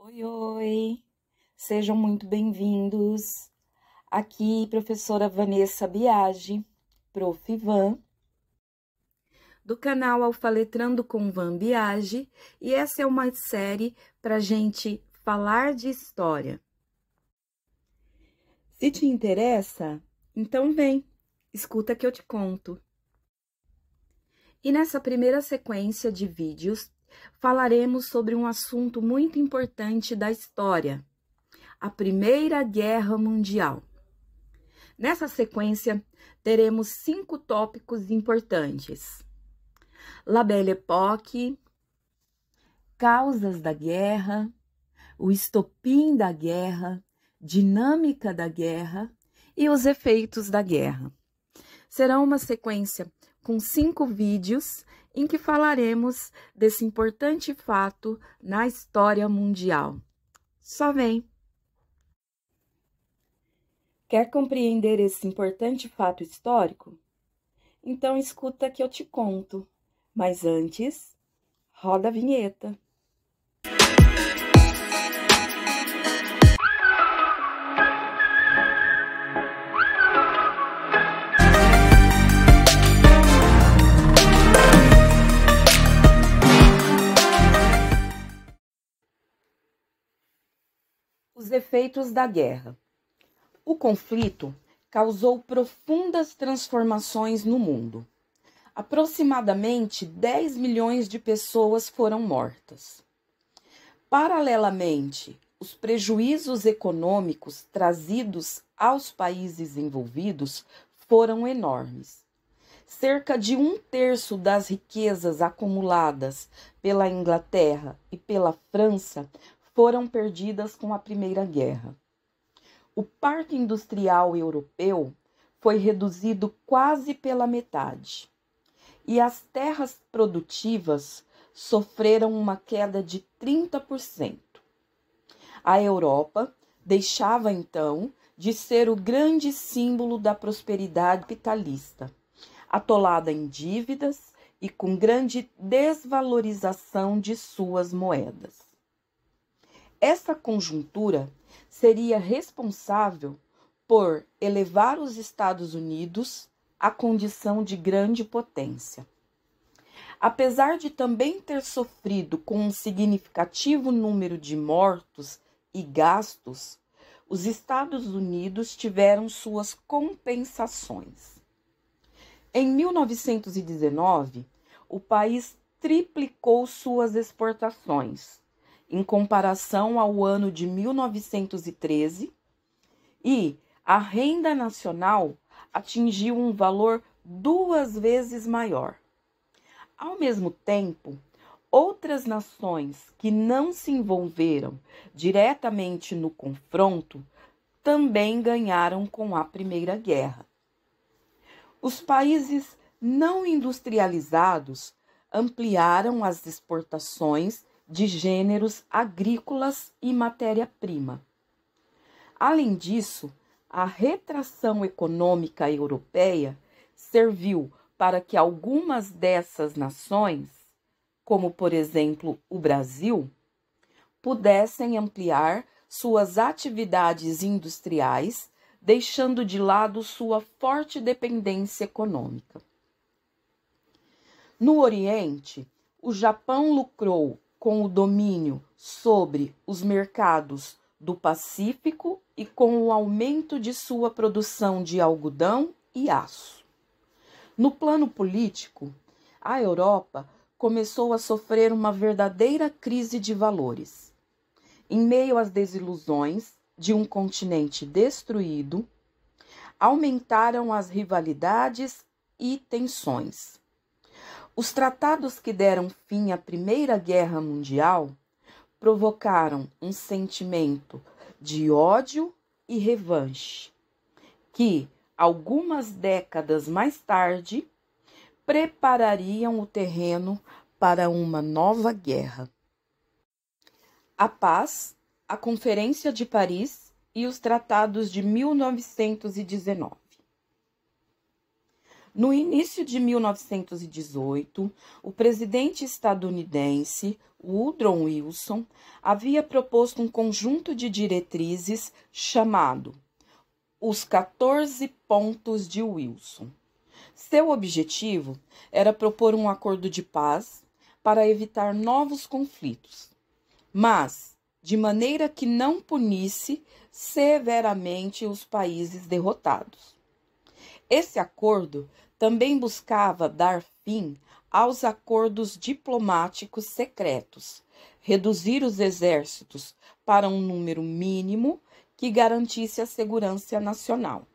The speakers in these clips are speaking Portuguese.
Oi, oi! Sejam muito bem-vindos. Aqui, professora Vanessa Biagi, Prof. Van, do canal Alfaletrando com Van Biagi, e essa é uma série para gente falar de história. Se te interessa, então vem, escuta que eu te conto. E nessa primeira sequência de vídeos, falaremos sobre um assunto muito importante da história: a Primeira Guerra Mundial. Nessa sequência, teremos 5 tópicos importantes: La Belle Époque, causas da guerra, o estopim da guerra, dinâmica da guerra e os efeitos da guerra. Será uma sequência com 5 vídeos em que falaremos desse importante fato na história mundial. Só vem! Quer compreender esse importante fato histórico? Então escuta que eu te conto. Mas antes, roda a vinheta. Os efeitos da guerra. O conflito causou profundas transformações no mundo. Aproximadamente 10 milhões de pessoas foram mortas. Paralelamente, os prejuízos econômicos trazidos aos países envolvidos foram enormes. Cerca de 1/3 das riquezas acumuladas pela Inglaterra e pela França foram perdidas com a Primeira Guerra. O parque industrial europeu foi reduzido quase pela metade, e as terras produtivas sofreram uma queda de 30%. A Europa deixava então de ser o grande símbolo da prosperidade capitalista, atolada em dívidas e com grande desvalorização de suas moedas. Essa conjuntura seria responsável por elevar os Estados Unidos à condição de grande potência. Apesar de também ter sofrido com um significativo número de mortos e gastos, os Estados Unidos tiveram suas compensações. Em 1919, o país triplicou suas exportações, em comparação ao ano de 1913, e a renda nacional atingiu um valor 2 vezes maior. Ao mesmo tempo, outras nações que não se envolveram diretamente no confronto também ganharam com a Primeira Guerra. Os países não industrializados ampliaram as exportações de gêneros agrícolas e matéria-prima. Além disso, a retração econômica europeia serviu para que algumas dessas nações, como por exemplo o Brasil, pudessem ampliar suas atividades industriais, deixando de lado sua forte dependência econômica. No Oriente, o Japão lucrou com o domínio sobre os mercados do Pacífico e com o aumento de sua produção de algodão e aço. No plano político, a Europa começou a sofrer uma verdadeira crise de valores. Em meio às desilusões de um continente destruído, aumentaram as rivalidades e tensões. Os tratados que deram fim à Primeira Guerra Mundial provocaram um sentimento de ódio e revanche, que, algumas décadas mais tarde, preparariam o terreno para uma nova guerra. A paz, a Conferência de Paris e os tratados de 1919. No início de 1918, o presidente estadunidense Woodrow Wilson havia proposto um conjunto de diretrizes chamado os 14 Pontos de Wilson. Seu objetivo era propor um acordo de paz para evitar novos conflitos, mas de maneira que não punisse severamente os países derrotados. Esse acordo também buscava dar fim aos acordos diplomáticos secretos, reduzir os exércitos para um número mínimo que garantisse a segurança nacional,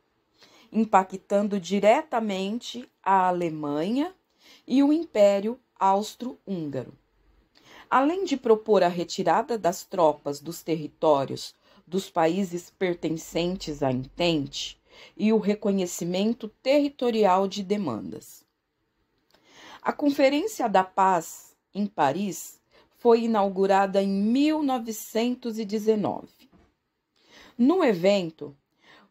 impactando diretamente a Alemanha e o Império Austro-Húngaro. Além de propor a retirada das tropas dos territórios dos países pertencentes à Entente e o reconhecimento territorial de demandas. A Conferência da Paz, em Paris, foi inaugurada em 1919. No evento,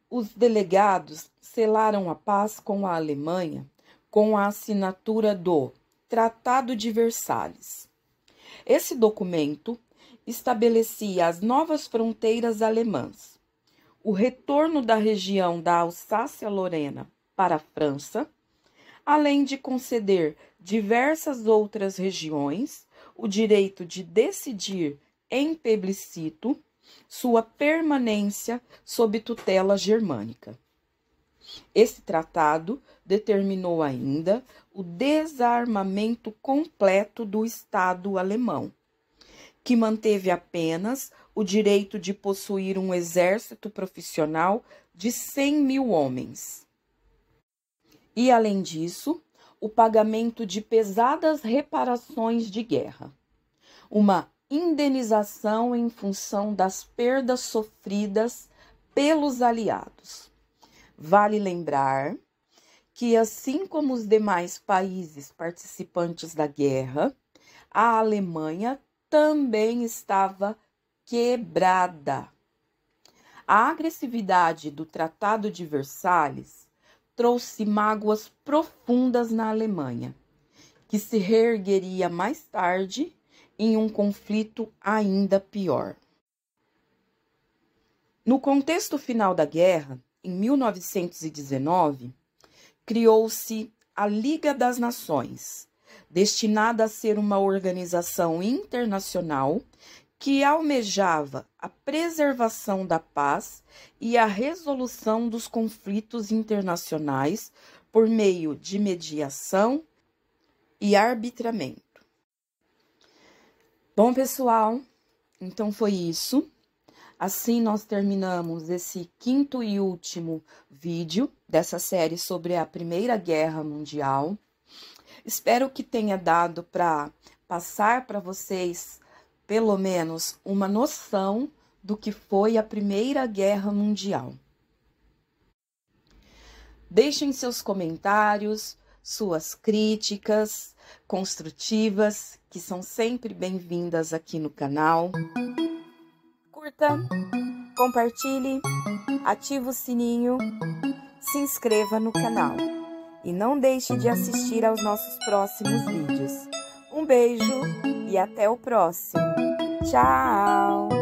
os delegados selaram a paz com a Alemanha com a assinatura do Tratado de Versalhes. Esse documento estabelecia as novas fronteiras alemãs, o retorno da região da Alsácia-Lorena para a França, além de conceder diversas outras regiões o direito de decidir em plebiscito sua permanência sob tutela germânica. Esse tratado determinou ainda o desarmamento completo do Estado alemão, que manteve apenas o direito de possuir um exército profissional de 100.000 homens. E, além disso, o pagamento de pesadas reparações de guerra, uma indenização em função das perdas sofridas pelos aliados. Vale lembrar que, assim como os demais países participantes da guerra, a Alemanha também estava quebrada. A agressividade do Tratado de Versalhes trouxe mágoas profundas na Alemanha, que se reergueria mais tarde em um conflito ainda pior. No contexto final da guerra, em 1919, criou-se a Liga das Nações, destinada a ser uma organização internacional que almejava a preservação da paz e a resolução dos conflitos internacionais por meio de mediação e arbitramento. Bom, pessoal, então foi isso. Assim nós terminamos esse quinto e último vídeo dessa série sobre a Primeira Guerra Mundial. Espero que tenha dado para passar para vocês, pelo menos, uma noção do que foi a Primeira Guerra Mundial. Deixem seus comentários, suas críticas construtivas, que são sempre bem-vindas aqui no canal. Curta, compartilhe, ative o sininho, se inscreva no canal e não deixe de assistir aos nossos próximos vídeos. Um beijo e até o próximo. Tchau!